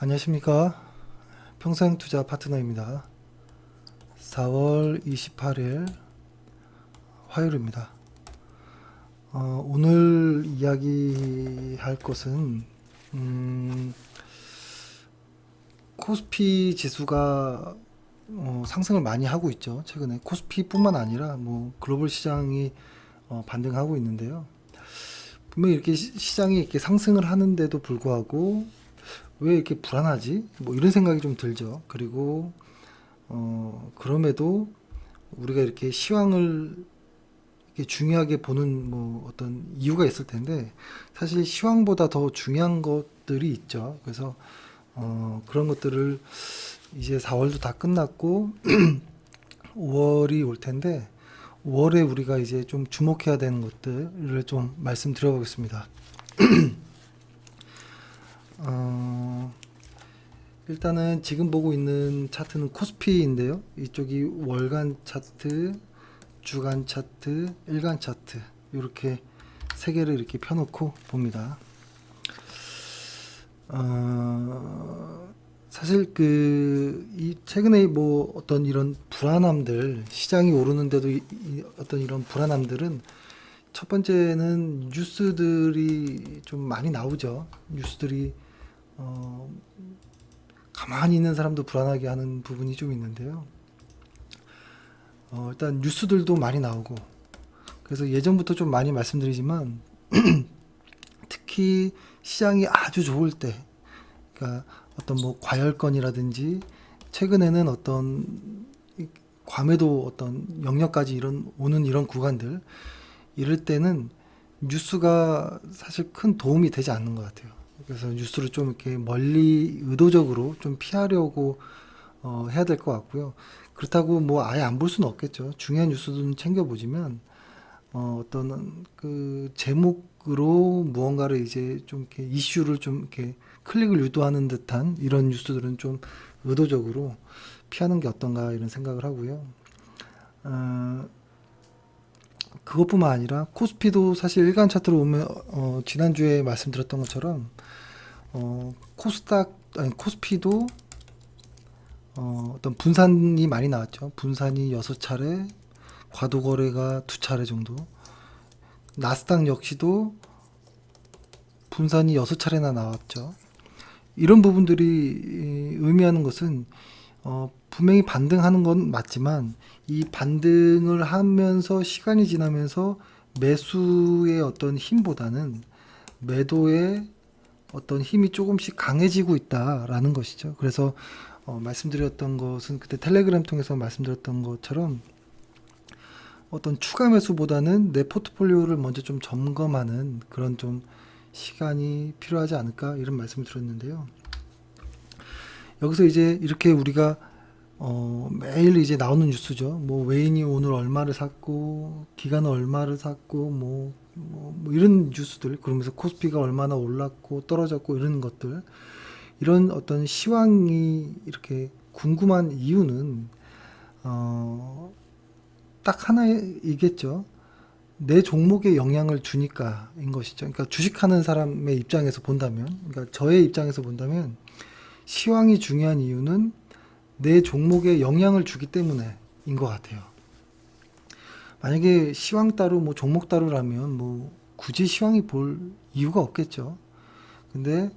안녕하십니까. 평생투자 파트너입니다. 4월 28일 화요일입니다. 오늘 이야기할 것은 코스피 지수가 상승을 많이 하고 있죠. 최근에 코스피뿐만 아니라 뭐 글로벌 시장이 반등하고 있는데요. 분명히 이렇게 시장이 이렇게 상승을 하는데도 불구하고 왜 이렇게 불안하지? 뭐 이런 생각이 좀 들죠. 그리고 그럼에도 우리가 이렇게 시황을 이렇게 중요하게 보는 뭐 어떤 이유가 있을 텐데 사실 시황보다 더 중요한 것들이 있죠. 그래서 그런 것들을 이제 4월도 다 끝났고 5월이 올 텐데 5월에 우리가 이제 좀 주목해야 되는 것들을 좀 말씀드려 보겠습니다. 어, 일단은 지금 보고 있는 차트는 코스피인데요. 이쪽이 월간 차트, 주간 차트, 일간 차트 이렇게 세 개를 이렇게 펴놓고 봅니다. 사실 이 최근에 뭐 어떤 이런 불안함들, 시장이 오르는데도 어떤 이런 불안함들은 첫 번째는 뉴스들이 좀 많이 나오죠. 뉴스들이 어, 가만히 있는 사람도 불안하게 하는 부분이 좀 있는데요. 일단 뉴스들도 많이 나오고 그래서 예전부터 좀 많이 말씀드리지만 특히 시장이 아주 좋을 때, 그러니까 어떤 뭐 과열권이라든지 최근에는 어떤 과매도 어떤 영역까지 오는 이런 구간들, 이럴 때는 뉴스가 사실 큰 도움이 되지 않는 것 같아요. 그래서 뉴스를 좀 이렇게 멀리 의도적으로 좀 피하려고 해야 될 것 같고요. 그렇다고 뭐 아예 안 볼 수는 없겠죠. 중요한 뉴스들은 챙겨보지만 어떤 그 제목으로 무언가를 이제 좀 이렇게 이슈를 좀 이렇게 클릭을 유도하는 듯한 이런 뉴스들은 좀 의도적으로 피하는 게 어떤가 이런 생각을 하고요. 어, 그것뿐만 아니라 코스피도 사실 일간 차트로 보면 지난주에 말씀드렸던 것처럼 코스닥 아니 코스피도 어떤 분산이 많이 나왔죠. 분산이 6차례, 과도 거래가 2차례 정도. 나스닥 역시도 분산이 6차례나 나왔죠. 이런 부분들이 의미하는 것은 분명히 반등하는 건 맞지만 이 반등을 하면서 시간이 지나면서 매수의 어떤 힘보다는 매도의 어떤 힘이 조금씩 강해지고 있다라는 것이죠. 그래서 말씀드렸던 것은 그때 텔레그램 통해서 말씀드렸던 것처럼 어떤 추가 매수보다는 내 포트폴리오를 먼저 좀 점검하는 그런 좀 시간이 필요하지 않을까 이런 말씀을 드렸는데요. 여기서 이제 이렇게 우리가 매일 이제 나오는 뉴스죠. 뭐 외인이 오늘 얼마를 샀고 기관은 얼마를 샀고 뭐 이런 뉴스들, 그러면서 코스피가 얼마나 올랐고 떨어졌고 이런 것들, 이런 어떤 시황이 이렇게 궁금한 이유는 딱 하나이겠죠. 내 종목에 영향을 주니까인 것이죠. 그러니까 주식하는 사람의 입장에서 본다면, 그러니까 저의 입장에서 본다면 시황이 중요한 이유는 내 종목에 영향을 주기 때문에인 것 같아요. 만약에 시황 따로 뭐 종목 따로라면 뭐 굳이 시황이 볼 이유가 없겠죠. 근데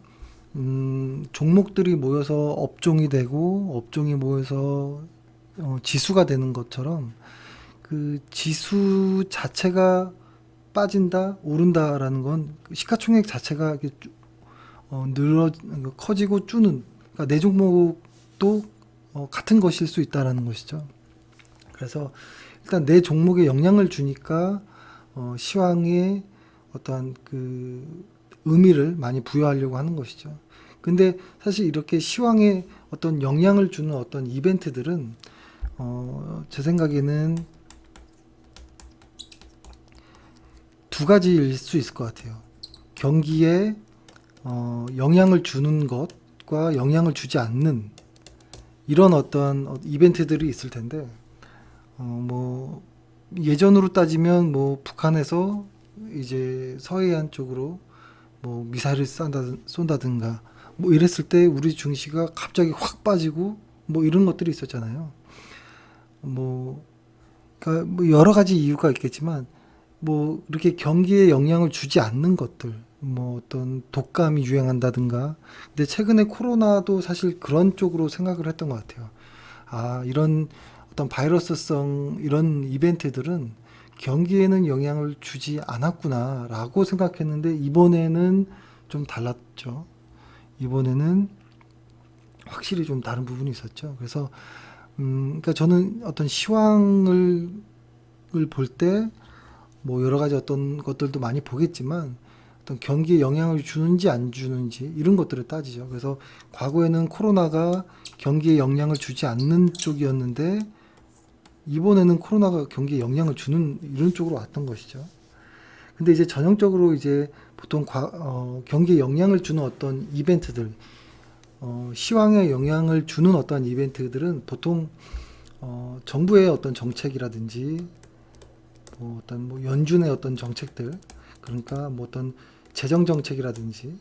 종목들이 모여서 업종이 되고 업종이 모여서 지수가 되는 것처럼 그 지수 자체가 빠진다, 오른다라는 건 시가총액 자체가 이렇게 커지고 주는, 그러니까 내 종목도 같은 것일 수 있다라는 것이죠. 그래서 일단 내 종목에 영향을 주니까 시황에 어떠한 그 의미를 많이 부여하려고 하는 것이죠. 근데 사실 이렇게 시황에 어떤 영향을 주는 어떤 이벤트들은 제 생각에는 두 가지일 수 있을 것 같아요. 경기에 영향을 주는 것과 영향을 주지 않는 이런 어떤 이벤트들이 있을 텐데, 뭐 예전으로 따지면 뭐 북한에서 이제 서해안 쪽으로 뭐 미사일을 쏜다든가 뭐 이랬을 때 우리 증시가 갑자기 확 빠지고 뭐 이런 것들이 있었잖아요. 뭐, 그러니까 뭐 여러 가지 이유가 있겠지만 뭐 이렇게 경기에 영향을 주지 않는 것들, 뭐 어떤 독감이 유행한다든가. 근데 최근에 코로나도 사실 그런 쪽으로 생각을 했던 것 같아요. 아, 이런 어떤 바이러스성 이런 이벤트들은 경기에는 영향을 주지 않았구나라고 생각했는데 이번에는 좀 달랐죠. 이번에는 확실히 좀 다른 부분이 있었죠. 그래서 그러니까 저는 어떤 시황을 볼 때 뭐 여러 가지 어떤 것들도 많이 보겠지만 어떤 경기에 영향을 주는지 안 주는지 이런 것들을 따지죠. 그래서 과거에는 코로나가 경기에 영향을 주지 않는 쪽이었는데 이번에는 코로나가 경기에 영향을 주는 이런 쪽으로 왔던 것이죠. 근데 이제 전형적으로 이제 보통 경기에 영향을 주는 어떤 이벤트들, 시황에 영향을 주는 어떤 이벤트들은 보통 정부의 어떤 정책이라든지 뭐 어떤 뭐 연준의 어떤 정책들, 그러니까 뭐 어떤 재정 정책이라든지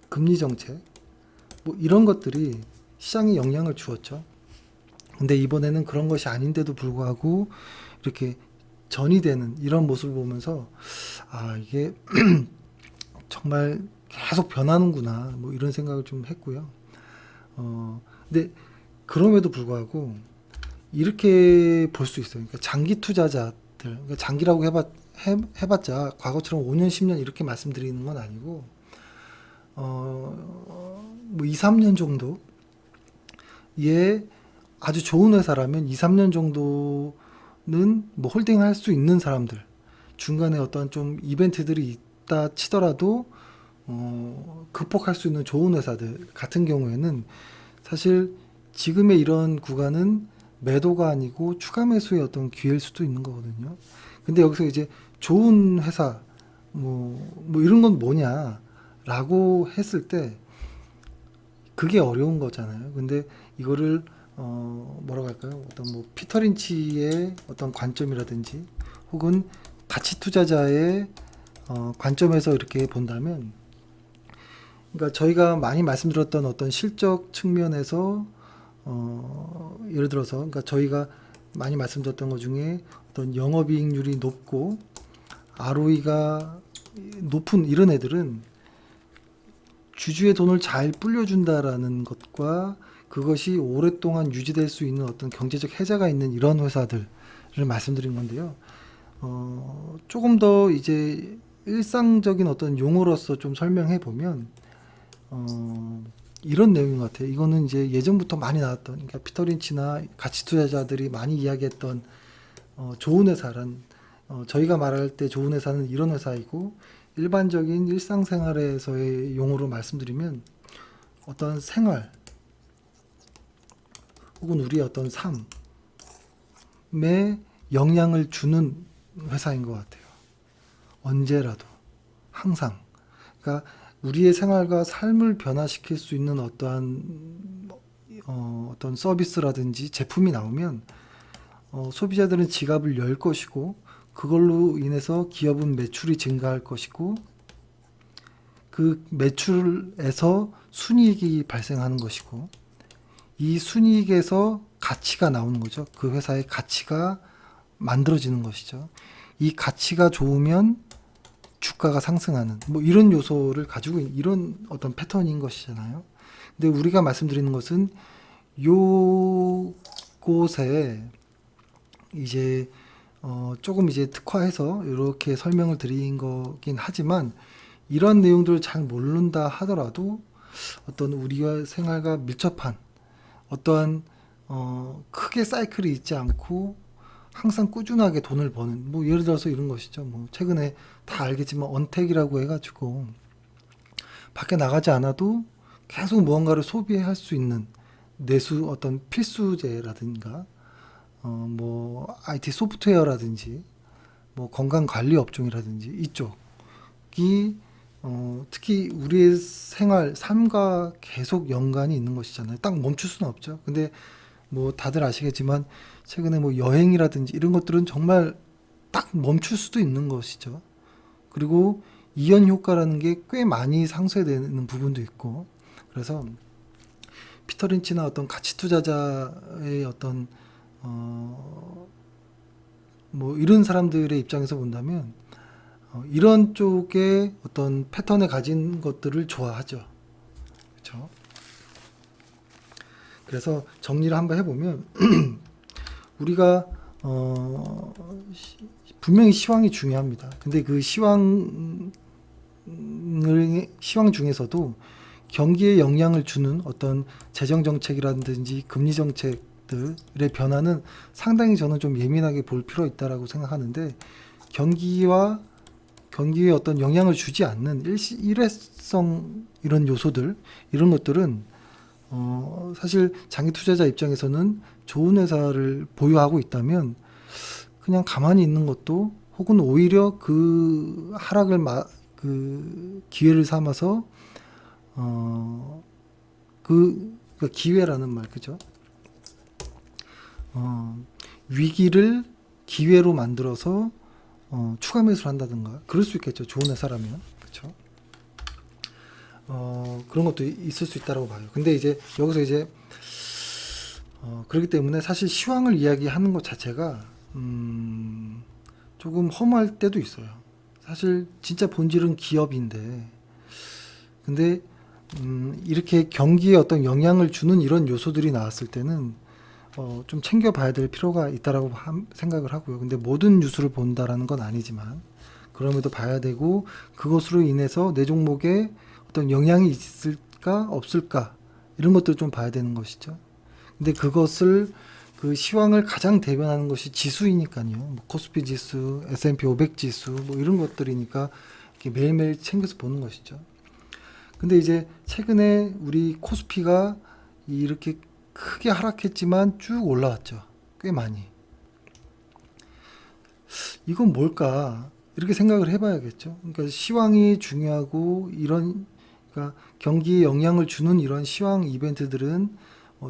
금리 정책, 뭐 이런 것들이 시장에 영향을 주었죠. 근데 이번에는 그런 것이 아닌데도 불구하고 이렇게 전이되는 이런 모습을 보면서 아, 이게 정말 계속 변하는구나 뭐 이런 생각을 좀 했고요. 근데 그럼에도 불구하고 이렇게 볼 수 있어요. 그러니까 장기 투자자들, 그러니까 장기라고 해봤자 과거처럼 5년, 10년 이렇게 말씀드리는 건 아니고 뭐 2, 3년 정도의 아주 좋은 회사라면 2, 3년 정도는 뭐 홀딩할 수 있는 사람들, 중간에 어떤 좀 이벤트들이 있다 치더라도 극복할 수 있는 좋은 회사들 같은 경우에는 사실 지금의 이런 구간은 매도가 아니고 추가 매수의 어떤 기회일 수도 있는 거거든요. 근데 여기서 이제 좋은 회사, 뭐 이런 건 뭐냐라고 했을 때 그게 어려운 거잖아요. 근데 이거를 뭐라고 할까요? 어떤 뭐 피터 린치의 어떤 관점이라든지 혹은 가치 투자자의 관점에서 이렇게 본다면, 그러니까 저희가 많이 말씀드렸던 어떤 실적 측면에서 예를 들어서 그러니까 저희가 많이 말씀드렸던 것 중에 어떤 영업이익률이 높고 ROE가 높은 이런 애들은 주주의 돈을 잘 불려준다라는 것과 그것이 오랫동안 유지될 수 있는 어떤 경제적 해자가 있는 이런 회사들을 말씀드린 건데요. 조금 더 이제 일상적인 어떤 용어로서 좀 설명해 보면 이런 내용인 것 같아요. 이거는 이제 예전부터 많이 나왔던, 그러니까 피터 린치나 가치 투자자들이 많이 이야기했던 좋은 회사란, 저희가 말할 때 좋은 회사는 이런 회사이고, 일반적인 일상생활에서의 용어로 말씀드리면 어떤 생활 혹은 우리의 어떤 삶에 영향을 주는 회사인 것 같아요. 언제라도, 항상. 그러니까 우리의 생활과 삶을 변화시킬 수 있는 어떤 서비스라든지 제품이 나오면 소비자들은 지갑을 열 것이고 그걸로 인해서 기업은 매출이 증가할 것이고 그 매출에서 순이익이 발생하는 것이고 이 순이익에서 가치가 나오는 거죠. 그 회사의 가치가 만들어지는 것이죠. 이 가치가 좋으면 주가가 상승하는 뭐 이런 요소를 가지고 있는 이런 어떤 패턴인 것이잖아요. 근데 우리가 말씀드리는 것은 요곳에 이제 조금 이제 특화해서 이렇게 설명을 드린 거긴 하지만 이런 내용들을 잘 모른다 하더라도 어떤 우리가 생활과 밀접한 어떠한 크게 사이클이 있지 않고 항상 꾸준하게 돈을 버는 뭐 예를 들어서 이런 것이죠. 뭐 최근에 다 알겠지만 언택이라고 해가지고 밖에 나가지 않아도 계속 무언가를 소비할 수 있는 내수 어떤 필수재라든가 뭐 IT 소프트웨어라든지 뭐 건강 관리 업종이라든지 이쪽이 특히 우리의 생활 삶과 계속 연관이 있는 것이잖아요. 딱 멈출 수는 없죠. 근데 뭐 다들 아시겠지만 최근에 뭐 여행이라든지 이런 것들은 정말 딱 멈출 수도 있는 것이죠. 그리고 이연 효과라는 게 꽤 많이 상쇄되는 부분도 있고 그래서 피터 린치나 어떤 가치 투자자의 어떤 뭐 이런 사람들의 입장에서 본다면 이런 쪽의 어떤 패턴에 가진 것들을 좋아하죠. 그렇죠? 그래서 정리를 한번 해보면 우리가 분명히 시황이 중요합니다. 근데 그 시황 중에서도 경기에 영향을 주는 어떤 재정 정책이라든지 금리 정책들의 변화는 상당히 저는 좀 예민하게 볼 필요 있다라고 생각하는데 경기에 어떤 영향을 주지 않는 일회성 이런 요소들 이런 것들은 사실 장기 투자자 입장에서는 좋은 회사를 보유하고 있다면 그냥 가만히 있는 것도 혹은 오히려 그 하락을 그 기회를 삼아서 그러니까 기회라는 말 그죠? 위기를 기회로 만들어서 추가 매수를 한다든가 그럴 수 있겠죠. 좋은 회사라면 그렇죠. 그런 것도 있을 수 있다고 봐요. 근데 이제 여기서 이제 그렇기 때문에 사실 시황을 이야기하는 것 자체가 조금 허무할 때도 있어요. 사실 진짜 본질은 기업인데 근데 이렇게 경기에 어떤 영향을 주는 이런 요소들이 나왔을 때는 좀 챙겨봐야 될 필요가 있다라고 생각을 하고요. 근데 모든 뉴스를 본다라는 건 아니지만 그럼에도 봐야 되고 그것으로 인해서 내 종목에 어떤 영향이 있을까 없을까 이런 것들 좀 봐야 되는 것이죠. 근데 그것을 그 시황을 가장 대변하는 것이 지수이니까요. 뭐 코스피 지수, S&P 500 지수 뭐 이런 것들이니까 이렇게 매일매일 챙겨서 보는 것이죠. 근데 이제 최근에 우리 코스피가 이렇게 크게 하락했지만 쭉 올라왔죠. 꽤 많이. 이건 뭘까? 이렇게 생각을 해봐야겠죠. 그러니까 시황이 중요하고 그러니까 경기에 영향을 주는 이런 시황 이벤트들은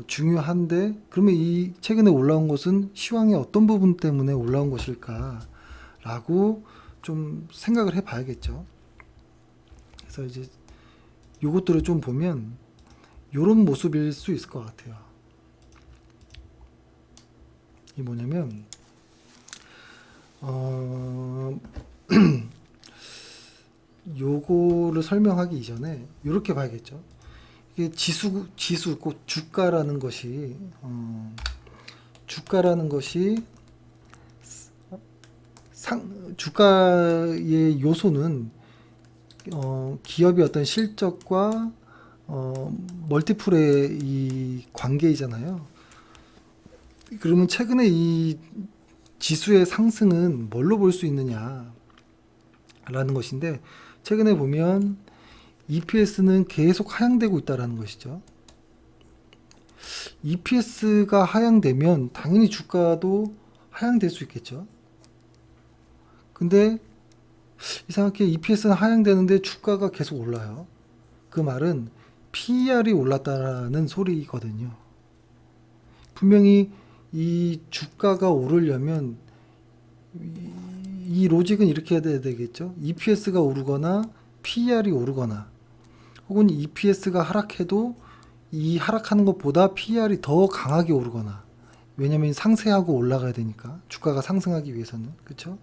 중요한데 그러면 이 최근에 올라온 것은 시황의 어떤 부분 때문에 올라온 것일까라고 좀 생각을 해봐야겠죠. 그래서 이제 요것들을 좀 보면 요런 모습일 수 있을 것 같아요. 이 뭐냐면 요거를 설명하기 이전에 요렇게 봐야겠죠. 이게 지수 꼭 주가라는 것이 주가의 요소는 기업의 어떤 실적과 멀티플의 이 관계이잖아요. 그러면 최근에 이 지수의 상승은 뭘로 볼 수 있느냐라는 것인데 최근에 보면 EPS는 계속 하향되고 있다라는 것이죠. EPS가 하향되면 당연히 주가도 하향될 수 있겠죠. 근데 이상하게 EPS는 하향되는데 주가가 계속 올라요. 그 말은 PER이 올랐다는 소리거든요. 분명히 이 주가가 오르려면 이 로직은 이렇게 해야 되겠죠. EPS가 오르거나 PER이 오르거나 혹은 EPS가 하락해도 이 하락하는 것보다 PER이 더 강하게 오르거나 왜냐면 상쇄하고 올라가야 되니까 주가가 상승하기 위해서는 그렇죠.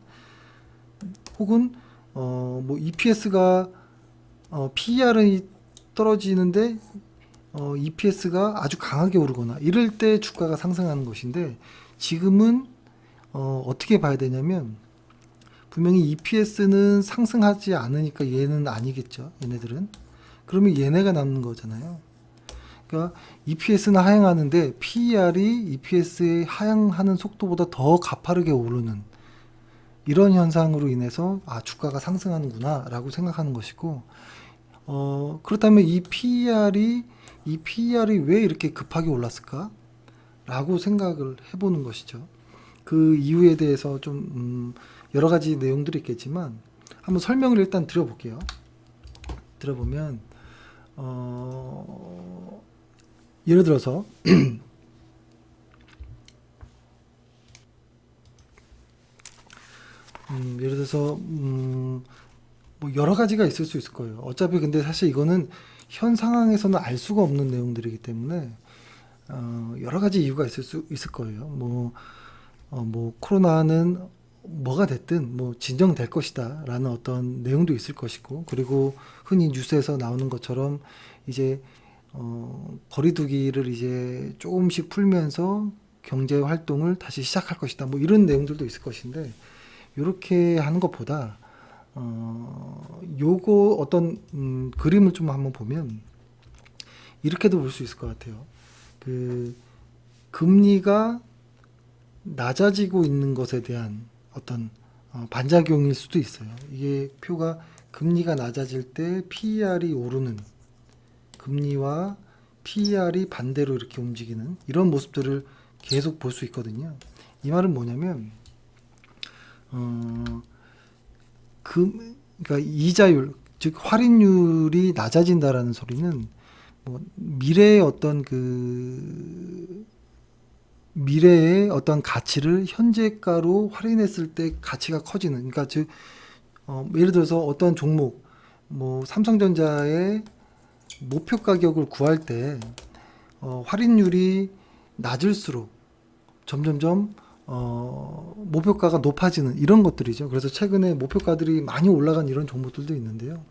혹은 뭐 EPS가 PER이 떨어지는데 EPS가 아주 강하게 오르거나 이럴 때 주가가 상승하는 것인데 지금은 어떻게 봐야 되냐면 분명히 EPS는 상승하지 않으니까 얘는 아니겠죠. 얘네들은. 그러면 얘네가 남는 거잖아요. 그러니까 EPS는 하향하는데 PER이 EPS의 하향하는 속도보다 더 가파르게 오르는 이런 현상으로 인해서 주가가 상승하는구나 라고 생각하는 것이고 그렇다면 이 PER이 왜 이렇게 급하게 올랐을까? 라고 생각을 해보는 것이죠. 그 이유에 대해서 좀 여러 가지 내용들이 있겠지만 한번 설명을 일단 드려볼게요. 들어보면 예를 들어서 예를 들어서 뭐 여러 가지가 있을 수 있을 거예요. 어차피 근데 사실 이거는 현 상황에서는 알 수가 없는 내용들이기 때문에 여러 가지 이유가 있을 수 있을 거예요. 뭐 코로나는 뭐가 됐든 뭐 진정될 것이다라는 어떤 내용도 있을 것이고, 그리고 흔히 뉴스에서 나오는 것처럼 이제 거리두기를 이제 조금씩 풀면서 경제 활동을 다시 시작할 것이다. 뭐 이런 내용들도 있을 것인데, 이렇게 하는 것보다 요거 어떤 그림을 좀 한번 보면 이렇게도 볼 수 있을 것 같아요. 그 금리가 낮아지고 있는 것에 대한 어떤 반작용일 수도 있어요. 이게 표가 금리가 낮아질 때 PER이 오르는, 금리와 PER이 반대로 이렇게 움직이는 이런 모습들을 계속 볼 수 있거든요. 이 말은 뭐냐면 그러니까 이자율, 즉 할인율이 낮아진다라는 소리는 뭐 미래의 어떤 미래의 어떤 가치를 현재가로 할인했을 때 가치가 커지는, 그러니까 즉 예를 들어서 어떤 종목, 뭐 삼성전자의 목표 가격을 구할 때 할인율이 낮을수록 점점점 목표가가 높아지는 이런 것들이죠. 그래서 최근에 목표가들이 많이 올라간 이런 종목들도 있는데요.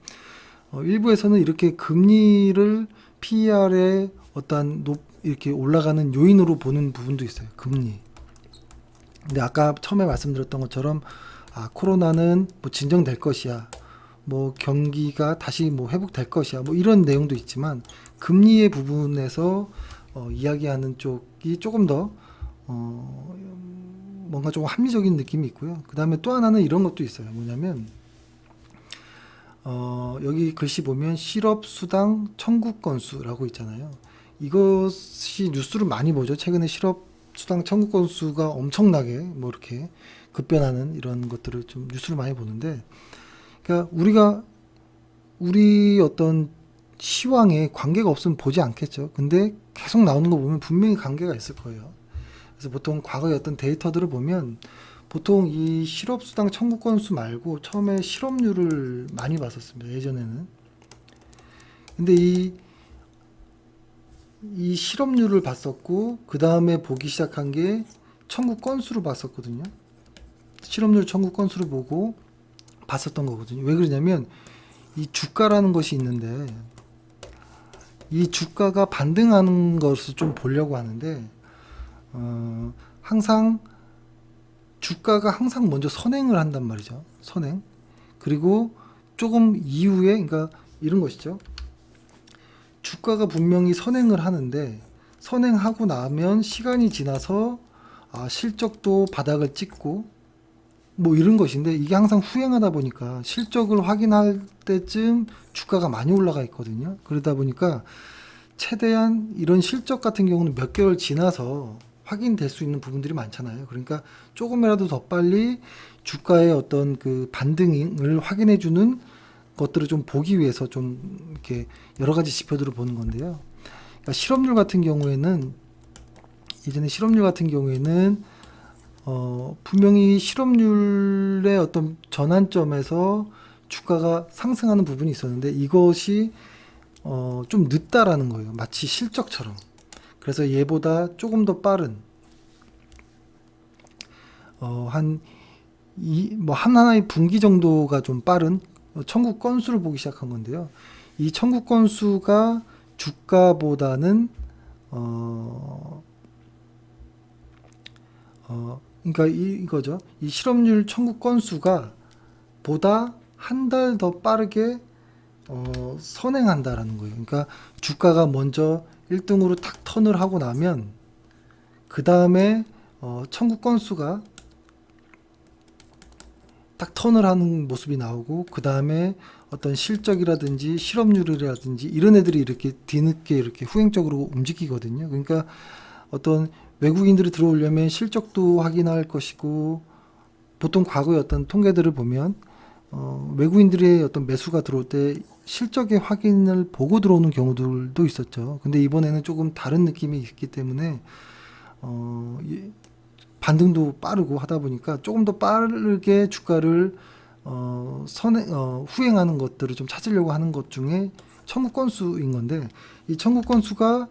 일부에서는 이렇게 금리를 PER의 어떤 이렇게 올라가는 요인으로 보는 부분도 있어요. 금리. 근데 아까 처음에 말씀드렸던 것처럼 코로나는 뭐 진정될 것이야. 뭐 경기가 다시 뭐 회복될 것이야. 뭐 이런 내용도 있지만 금리의 부분에서 이야기하는 쪽이 조금 더 뭔가 조금 합리적인 느낌이 있고요. 그 다음에 또 하나는 이런 것도 있어요. 뭐냐면 여기 글씨 보면 실업수당 청구 건수라고 있잖아요. 이것이 뉴스를 많이 보죠. 최근에 실업수당 청구 건수가 엄청나게 뭐 이렇게 급변하는 이런 것들을 좀 뉴스를 많이 보는데, 그러니까 우리 어떤 시황에 관계가 없으면 보지 않겠죠. 근데 계속 나오는 거 보면 분명히 관계가 있을 거예요. 그래서 보통 과거의 어떤 데이터들을 보면 보통 이 실업수당 청구 건수 말고 처음에 실업률을 많이 봤었습니다. 예전에는. 근데 이 실업률을 봤었고, 그 다음에 보기 시작한 게 청구 건수를 봤었거든요. 실업률 청구 건수를 보고 봤었던 거거든요. 왜 그러냐면 이 주가라는 것이 있는데, 이 주가가 반등하는 것을 좀 보려고 하는데 항상 주가가 항상 먼저 선행을 한단 말이죠. 선행. 그리고 조금 이후에, 그러니까 이런 것이죠. 주가가 분명히 선행을 하는데, 선행하고 나면 시간이 지나서 실적도 바닥을 찍고 뭐 이런 것인데, 이게 항상 후행하다 보니까 실적을 확인할 때쯤 주가가 많이 올라가 있거든요. 그러다 보니까 최대한 이런 실적 같은 경우는 몇 개월 지나서 확인될 수 있는 부분들이 많잖아요. 그러니까 조금이라도 더 빨리 주가의 어떤 그 반등을 확인해 주는 것들을 좀 보기 위해서 좀 이렇게 여러 가지 지표들을 보는 건데요. 그러니까 실업률 같은 경우에는, 예전에 실업률 같은 경우에는 분명히 실업률의 어떤 전환점에서 주가가 상승하는 부분이 있었는데, 이것이 좀 늦다라는 거예요. 마치 실적처럼. 그래서 얘보다 조금 더 빠른 뭐 하나의 분기 정도가 좀 빠른 청구 건수를 보기 시작한 건데요. 이 청구 건수가 주가보다는 그러니까 이거죠. 이 실업률 청구 건수가 보다 한 달 더 빠르게 선행한다라는 거예요. 그러니까 주가가 먼저 1등으로 탁 턴을 하고 나면 그 다음에 청구 건수가 딱 턴을 하는 모습이 나오고, 그 다음에 어떤 실적이라든지 실업률이라든지 이런 애들이 이렇게 뒤늦게 이렇게 후행적으로 움직이거든요. 그러니까 어떤 외국인들이 들어오려면 실적도 확인할 것이고, 보통 과거의 어떤 통계들을 보면 외국인들의 어떤 매수가 들어올 때 실적의 확인을 보고 들어오는 경우들도 있었죠. 근데 이번에는 조금 다른 느낌이 있기 때문에 반등도 빠르고 하다 보니까 조금 더 빠르게 주가를 후행하는 것들을 좀 찾으려고 하는 것 중에 청구 건수인 건데, 이 청구 건수가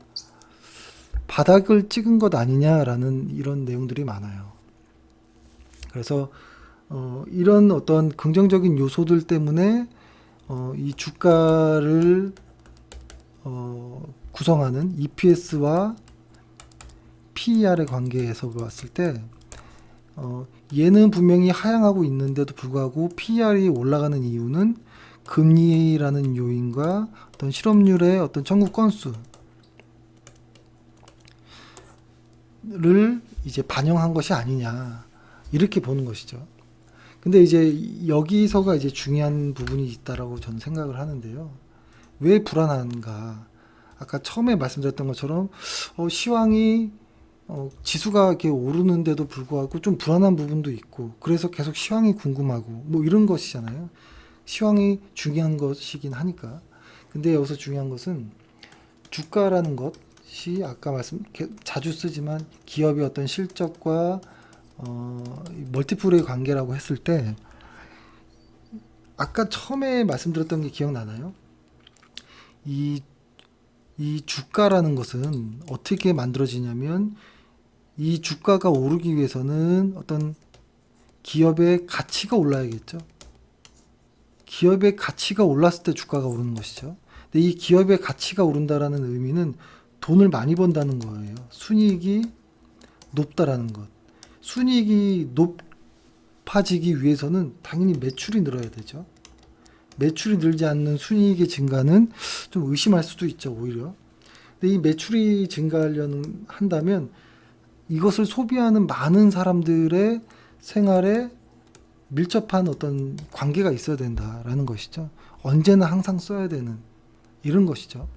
바닥을 찍은 것 아니냐라는 이런 내용들이 많아요. 그래서 이런 어떤 긍정적인 요소들 때문에 이 주가를 구성하는 EPS와 PER의 관계에서 봤을 때 얘는 분명히 하향하고 있는데도 불구하고 PER이 올라가는 이유는 금리라는 요인과 어떤 실업률의 어떤 청구 건수를 이제 반영한 것이 아니냐, 이렇게 보는 것이죠. 근데 이제 여기서가 이제 중요한 부분이 있다라고 저는 생각을 하는데요. 왜 불안한가? 아까 처음에 말씀드렸던 것처럼 시황이 지수가 이렇게 오르는데도 불구하고 좀 불안한 부분도 있고, 그래서 계속 시황이 궁금하고 뭐 이런 것이잖아요. 시황이 중요한 것이긴 하니까. 근데 여기서 중요한 것은 주가라는 것이 아까 자주 쓰지만 기업의 어떤 실적과 멀티플의 관계라고 했을 때, 아까 처음에 말씀드렸던 게 기억나나요? 이, 이 주가라는 것은 어떻게 만들어지냐면, 이 주가가 오르기 위해서는 어떤 기업의 가치가 올라야겠죠. 기업의 가치가 올랐을 때 주가가 오르는 것이죠. 근데 이 기업의 가치가 오른다라는 의미는 돈을 많이 번다는 거예요. 순이익이 높다라는 것. 순이익이 높아지기 위해서는 당연히 매출이 늘어야 되죠. 매출이 늘지 않는 순이익의 증가는 좀 의심할 수도 있죠, 오히려. 근데 이 매출이 증가하려는 한다면 이것을 소비하는 많은 사람들의 생활에 밀접한 어떤 관계가 있어야 된다라는 것이죠. 언제나 항상 써야 되는 이런 것이죠.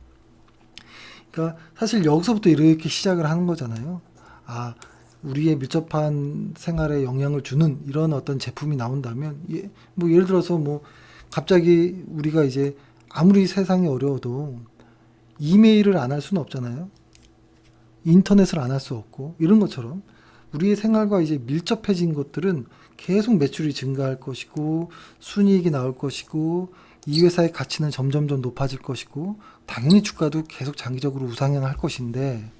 그러니까 사실 여기서부터 이렇게 시작을 하는 거잖아요. 아, 우리의 밀접한 생활에 영향을 주는 이런 어떤 제품이 나온다면, 뭐 예를 들어서 뭐 갑자기 우리가 이제 아무리 세상이 어려워도 이메일을 안 할 수는 없잖아요. 인터넷을 안 할 수 없고, 이런 것처럼 우리의 생활과 이제 밀접해진 것들은 계속 매출이 증가할 것이고, 순이익이 나올 것이고, 이 회사의 가치는 점점점 높아질 것이고, 당연히 주가도 계속 장기적으로 우상향할 것인데,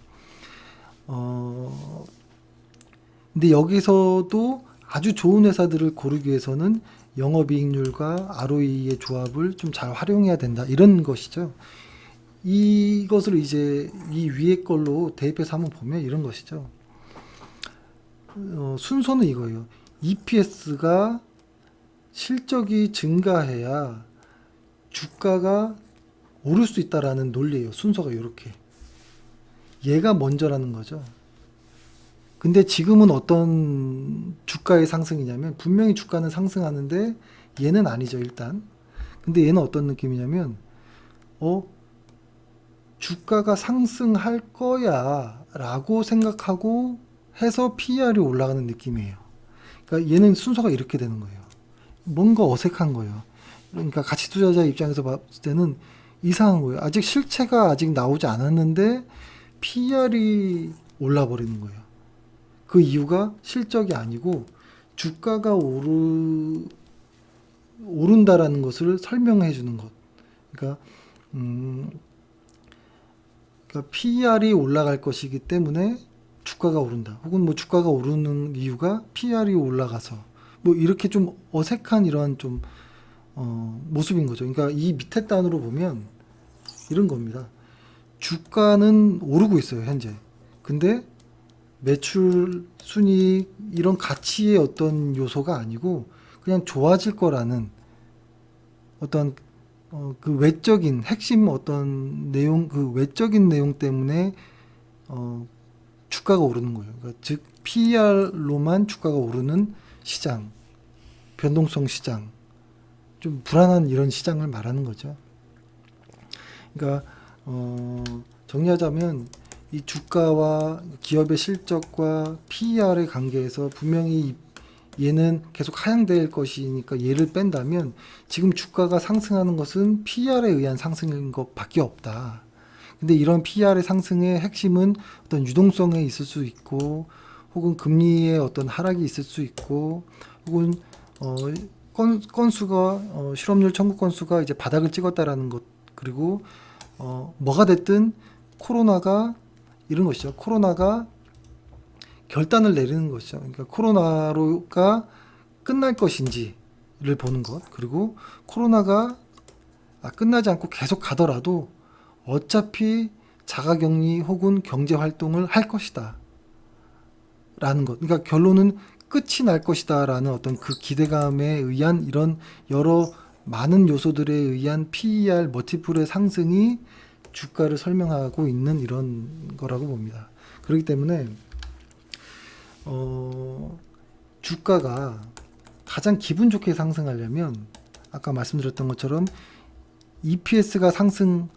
근데 여기서도 아주 좋은 회사들을 고르기 위해서는 영업이익률과 ROE의 조합을 좀 잘 활용해야 된다, 이런 것이죠. 이것을 이제 이 위에 걸로 대입해서 한번 보면 이런 것이죠. 순서는 이거예요. EPS가 실적이 증가해야 주가가 오를 수 있다라는 논리예요. 순서가 이렇게. 얘가 먼저라는 거죠. 근데 지금은 어떤 주가의 상승이냐면, 분명히 주가는 상승하는데 얘는 아니죠, 일단. 근데 얘는 어떤 느낌이냐면, 주가가 상승할 거야 라고 생각하고 해서 PER이 올라가는 느낌이에요. 그러니까 얘는 순서가 이렇게 되는 거예요. 뭔가 어색한 거예요. 그러니까 가치 투자자 입장에서 봤을 때는 이상한 거예요. 아직 실체가 아직 나오지 않았는데 PER이 올라 버리는 거예요. 그 이유가 실적이 아니고 주가가 오른다라는 것을 설명해 주는 것. 그러니까 PER이 올라갈 것이기 때문에 주가가 오른다. 혹은 뭐 주가가 오르는 이유가 PER이 올라가서, 뭐 이렇게 좀 어색한 이런 좀 모습인 거죠. 그러니까 이 밑에 단으로 보면 이런 겁니다. 주가는 오르고 있어요, 현재. 근데 매출, 순이익 이런 가치의 어떤 요소가 아니고 그냥 좋아질 거라는 어떤 그 외적인 핵심 어떤 내용, 그 외적인 내용 때문에 주가가 오르는 거예요. 그러니까 즉 PER로만 주가가 오르는 시장, 변동성 시장, 좀 불안한 이런 시장을 말하는 거죠. 그러니까 정리하자면 이 주가와 기업의 실적과 PER의 관계에서 분명히 얘는 계속 하향될 것이니까 얘를 뺀다면 지금 주가가 상승하는 것은 PER에 의한 상승인 것밖에 없다. 근데 이런 PER의 상승의 핵심은 어떤 유동성에 있을 수 있고, 혹은 금리의 어떤 하락이 있을 수 있고, 혹은 건수가 실업률 청구 건수가 이제 바닥을 찍었다라는 것, 그리고 뭐가 됐든 코로나가 이런 것이죠. 코로나가 결단을 내리는 것이죠. 그러니까 코로나로가 끝날 것인지를 보는 것, 그리고 코로나가 끝나지 않고 계속 가더라도 어차피 자가격리 혹은 경제 활동을 할 것이다 라는 것. 그러니까 결론은 끝이 날 것이다 라는 어떤 그 기대감에 의한 이런 여러 많은 요소들에 의한 PER 멀티플의 상승이 주가를 설명하고 있는 이런 거라고 봅니다. 그렇기 때문에 주가가 가장 기분 좋게 상승하려면 아까 말씀드렸던 것처럼 EPS가 상승할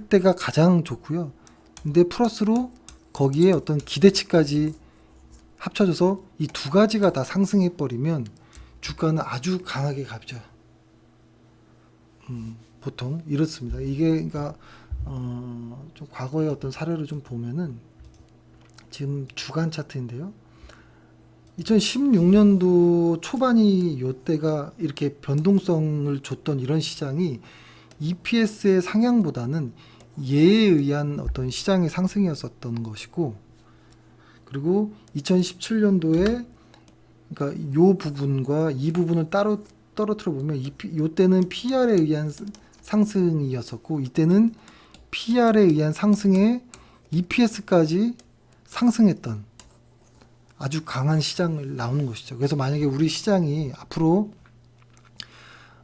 때가 가장 좋고요. 근데 플러스로 거기에 어떤 기대치까지 합쳐져서 이 두 가지가 다 상승해 버리면 주가는 아주 강하게 갑죠. 보통 이렇습니다. 이게 그러니까 좀 과거의 어떤 사례를 좀 보면은 지금 주간 차트인데요. 2016년도 초반이 요때가 이렇게 변동성을 줬던 이런 시장이 EPS의 상향보다는 예에 의한 어떤 시장의 상승이었었던 것이고, 그리고 2017년도에 그러니까 요 부분과 이 부분을 따로 떨어뜨려 보면 요때는 PR에 의한 상승이었었고, 이때는 PR에 의한 상승에 EPS까지 상승했던 아주 강한 시장을 나오는 것이죠. 그래서 만약에 우리 시장이 앞으로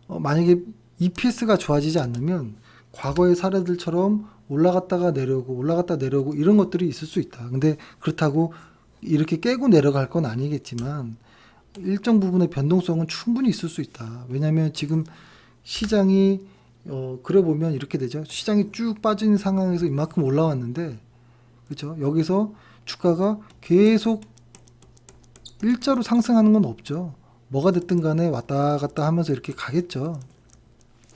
만약에 EPS가 좋아지지 않으면 과거의 사례들처럼 올라갔다가 내려오고 이런 것들이 있을 수 있다. 근데 그렇다고 이렇게 깨고 내려갈 건 아니겠지만 일정 부분의 변동성은 충분히 있을 수 있다. 왜냐하면 지금 시장이 그래 보면 이렇게 되죠. 시장이 쭉 빠진 상황에서 이만큼 올라왔는데, 그렇죠? 여기서 주가가 계속 일자로 상승하는 건 없죠. 뭐가 됐든 간에 왔다 갔다 하면서 이렇게 가겠죠.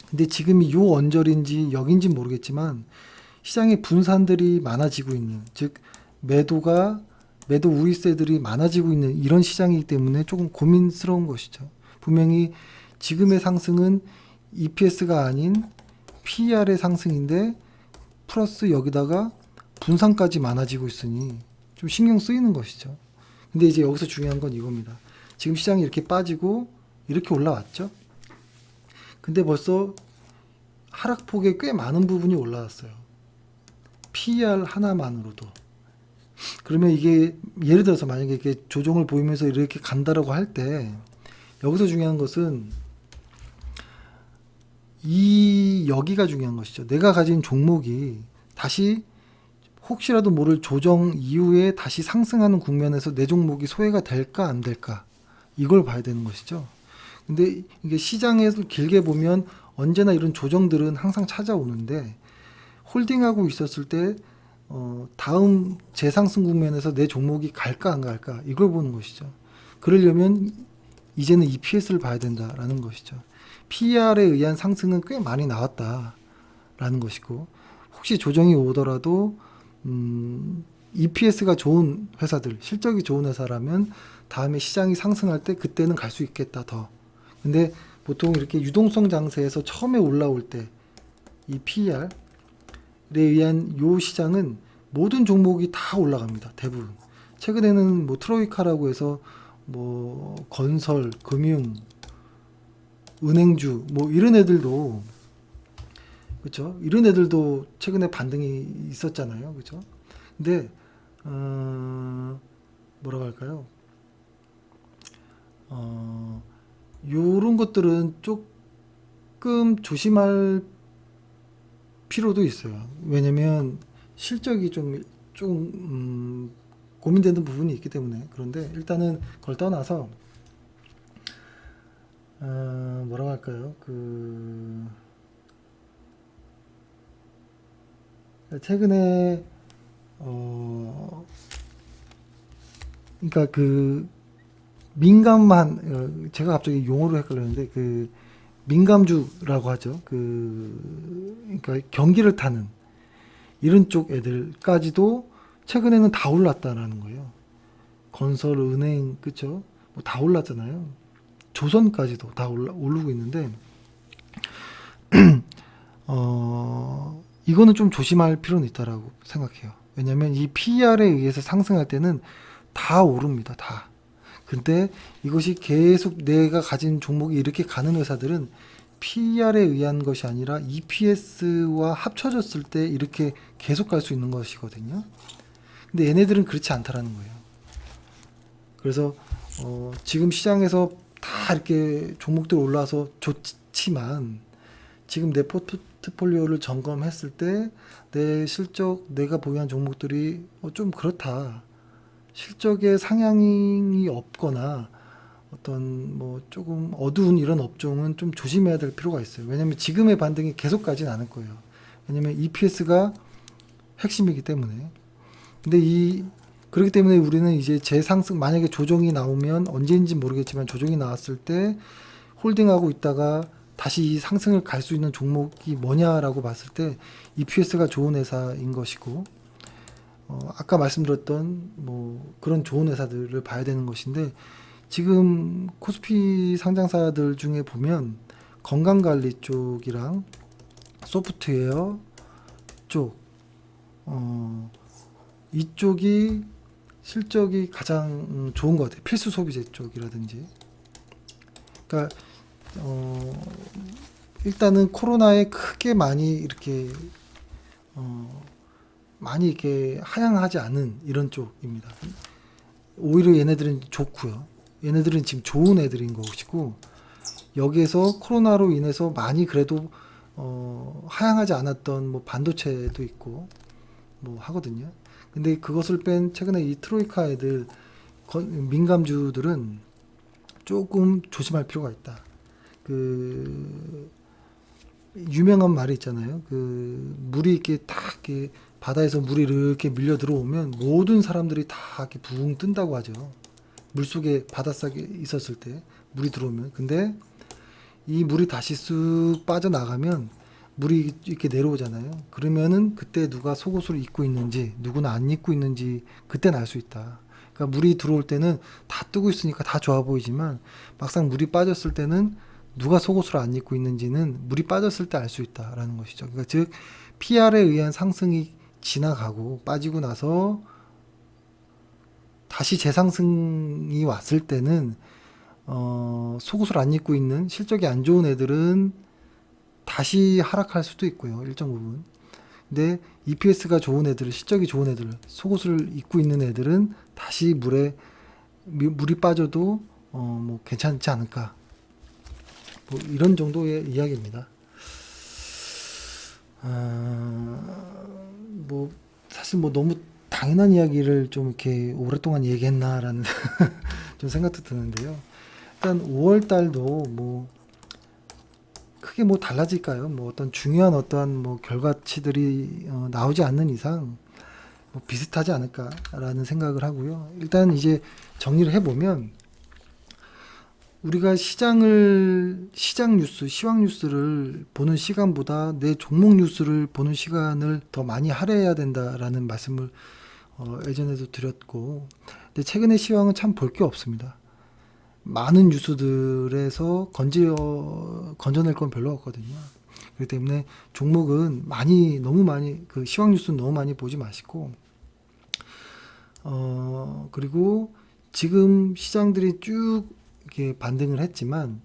근데 지금이 요 언저리인지 여긴지 모르겠지만 시장에 분산들이 많아지고 있는, 즉 매도 우위세들이 많아지고 있는 이런 시장이기 때문에 조금 고민스러운 것이죠. 분명히 지금의 상승은 EPS가 아닌 PER의 상승인데 플러스 여기다가 분산까지 많아지고 있으니 좀 신경 쓰이는 것이죠. 근데 이제 여기서 중요한 건 이겁니다. 지금 시장이 이렇게 빠지고 이렇게 올라왔죠. 근데 벌써 하락폭에 꽤 많은 부분이 올라왔어요. PER 하나만으로도. 그러면 이게 예를 들어서 만약에 이렇게 조정을 보이면서 이렇게 간다라고 할 때 여기서 중요한 것은 여기가 중요한 것이죠. 내가 가진 종목이 다시 혹시라도 모를 조정 이후에 다시 상승하는 국면에서 내 종목이 소외가 될까 안 될까, 이걸 봐야 되는 것이죠. 근데 이게 시장에서 길게 보면 언제나 이런 조정들은 항상 찾아오는데 홀딩하고 있었을 때 다음 재상승 국면에서 내 종목이 갈까 안 갈까, 이걸 보는 것이죠. 그러려면 이제는 EPS를 봐야 된다라는 것이죠. PER에 의한 상승은 꽤 많이 나왔다라는 것이고, 혹시 조정이 오더라도 EPS가 좋은 회사들, 실적이 좋은 회사라면 다음에 시장이 상승할 때 그때는 갈 수 있겠다 더. 근데 보통 이렇게 유동성 장세에서 처음에 올라올 때 이 PER에 의한 요 시장은 모든 종목이 다 올라갑니다. 대부분. 최근에는 뭐 트로이카라고 해서 뭐 건설, 금융, 은행주 뭐 이런 애들도, 그렇죠? 이런 애들도 최근에 반등이 있었잖아요. 그렇죠? 근데 뭐라고 할까요? 요런 것들은 조금 조심할 필요도 있어요. 왜냐면 실적이 좀 고민되는 부분이 있기 때문에. 그런데 일단은 그걸 떠나서 뭐라고 할까요? 최근에 그러니까 민감한, 제가 갑자기 용어를 헷갈렸는데 민감주라고 하죠. 그러니까 경기를 타는 이런 쪽 애들까지도 최근에는 다 올랐다라는 거예요. 건설, 은행, 그쵸? 뭐 다 올랐잖아요. 조선까지도 다 오르고 있는데 이거는 좀 조심할 필요는 있다라고 생각해요. 왜냐면 이 PER에 의해서 상승할 때는 다 오릅니다. 다. 근데 이것이 계속 내가 가진 종목이 이렇게 가는 회사들은 PER에 의한 것이 아니라 EPS와 합쳐졌을 때 이렇게 계속 갈 수 있는 것이거든요. 근데 얘네들은 그렇지 않다라는 거예요. 그래서 지금 시장에서 다 이렇게 종목들 올라와서 좋지만 지금 내 포트폴리오를 점검했을 때 내 실적, 내가 보유한 종목들이 좀 그렇다. 실적에 상향이 없거나 어떤 뭐 조금 어두운 이런 업종은 좀 조심해야 될 필요가 있어요. 왜냐면 지금의 반등이 계속 가진 않을 거예요. 왜냐면 EPS가 핵심이기 때문에. 근데 그렇기 때문에 우리는 이제 재상승, 만약에 조정이 나오면 언제인지 모르겠지만 조정이 나왔을 때 홀딩하고 있다가 다시 이 상승을 갈 수 있는 종목이 뭐냐라고 봤을 때 EPS가 좋은 회사인 것이고, 아까 말씀드렸던 뭐 그런 좋은 회사들을 봐야 되는 것인데, 지금 코스피 상장사들 중에 보면 건강관리 쪽이랑 소프트웨어 쪽, 이쪽이 실적이 가장 좋은 것 같아요. 필수 소비재 쪽이라든지. 그러니까 일단은 코로나에 크게 많이 이렇게 하향하지 않은 이런 쪽입니다. 오히려 얘네들은 좋고요. 얘네들은 지금 좋은 애들인 것이고, 여기에서 코로나로 인해서 많이 그래도 하향하지 않았던 뭐 반도체도 있고 뭐 하거든요. 근데 그것을 뺀 최근에 이 트로이카 애들 민감주들은 조금 조심할 필요가 있다. 그 유명한 말이 있잖아요. 그 물이 이렇게 딱 이렇게 바다에서 물이 이렇게 밀려 들어오면 모든 사람들이 다 이렇게 붕 뜬다고 하죠. 물 속에 바닷속에 있었을 때 물이 들어오면. 근데 이 물이 다시 쑥 빠져나가면 물이 이렇게 내려오잖아요. 그러면은 그때 누가 속옷을 입고 있는지, 누구는 안 입고 있는지 그때는 알 수 있다. 그러니까 물이 들어올 때는 다 뜨고 있으니까 다 좋아 보이지만 막상 물이 빠졌을 때는 누가 속옷을 안 입고 있는지는 물이 빠졌을 때 알 수 있다라는 것이죠. 그러니까 즉 PR에 의한 상승이 지나가고 빠지고 나서 다시 재상승이 왔을 때는 속옷을 안 입고 있는 실적이 안 좋은 애들은 다시 하락할 수도 있고요. 일정 부분. 근데 EPS가 좋은 애들, 실적이 좋은 애들, 속옷을 입고 있는 애들은 다시 물이 빠져도 뭐 괜찮지 않을까. 뭐 이런 정도의 이야기입니다. 뭐 사실 뭐 너무 당연한 이야기를 좀 이렇게 오랫동안 얘기했나라는 좀 생각도 드는데요. 일단 5월 달도 뭐 크게 뭐 달라질까요? 뭐 어떤 중요한 어떠한 뭐 결과치들이 나오지 않는 이상 뭐 비슷하지 않을까라는 생각을 하고요. 일단 이제 정리를 해보면 우리가 시장 뉴스, 시황 뉴스를 보는 시간보다 내 종목 뉴스를 보는 시간을 더 많이 할애해야 된다라는 말씀을 예전에도 드렸고, 근데 최근에 시황은 참 볼 게 없습니다. 많은 뉴스들에서 건져낼 건 별로 없거든요. 그렇기 때문에 종목은 너무 많이, 그 시황 뉴스는 너무 많이 보지 마시고, 그리고 지금 시장들이 쭉 이렇게 반등을 했지만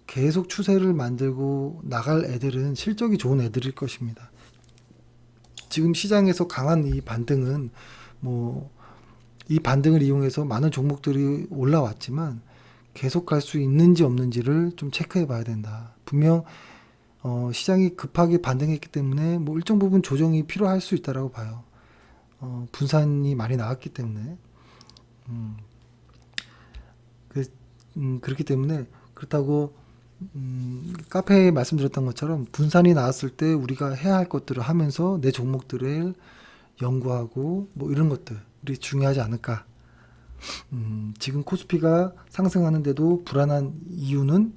계속 추세를 만들고 나갈 애들은 실적이 좋은 애들일 것입니다. 지금 시장에서 강한 이 반등은 뭐 이 반등을 이용해서 많은 종목들이 올라왔지만 계속 갈 수 있는지 없는지를 좀 체크해 봐야 된다. 분명 시장이 급하게 반등했기 때문에 뭐 일정 부분 조정이 필요할 수 있다라고 봐요. 분산이 많이 나왔기 때문에. 그렇기 때문에 그렇다고 카페에 말씀드렸던 것처럼 분산이 나왔을 때 우리가 해야 할 것들을 하면서 내 종목들을 연구하고 뭐 이런 것들이 중요하지 않을까. 지금 코스피가 상승하는데도 불안한 이유는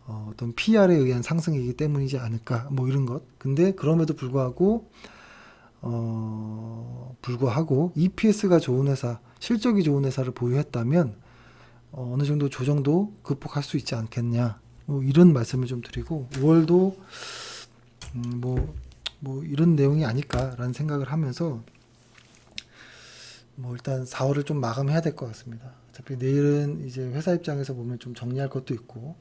어떤 PR에 의한 상승이기 때문이지 않을까. 뭐 이런 것. 근데 그럼에도 불구하고 EPS가 좋은 회사, 실적이 좋은 회사를 보유했다면 어느 정도 조정도 극복할 수 있지 않겠냐. 뭐 이런 말씀을 좀 드리고 5월도 뭐 이런 내용이 아닐까라는 생각을 하면서 뭐 일단 4월을 좀 마감해야 될 것 같습니다. 어차피 내일은 이제 회사 입장에서 보면 좀 정리할 것도 있고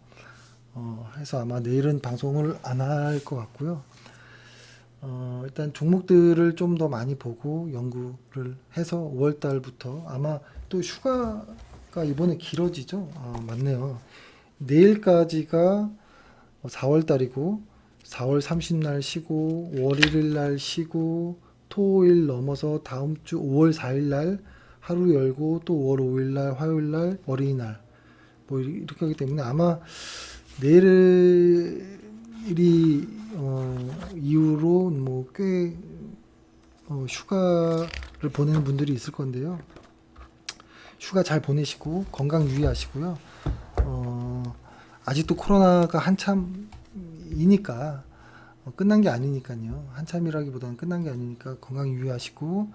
해서 아마 내일은 방송을 안 할 것 같고요. 일단 종목들을 좀 더 많이 보고 연구를 해서 5월 달부터 아마 또 휴가가 이번에 길어지죠? 아, 맞네요. 내일까지가 4월 달이고 4월 30날 쉬고 5월 1일 날 쉬고 토요일 넘어서 다음 주 5월 4일 날 하루 열고 또 5월 5일 날 화요일 날 어린이날 뭐 이렇게 하기 때문에 아마 내일이 이후로 뭐 꽤 휴가를 보내는 분들이 있을 건데요. 휴가 잘 보내시고 건강 유의하시고요. 아직도 코로나가 한참이니까 끝난 게 아니니까요. 한참이라기보다는 끝난 게 아니니까 건강 유의하시고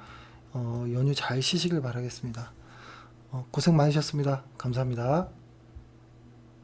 연휴 잘 쉬시길 바라겠습니다. 고생 많으셨습니다. 감사합니다.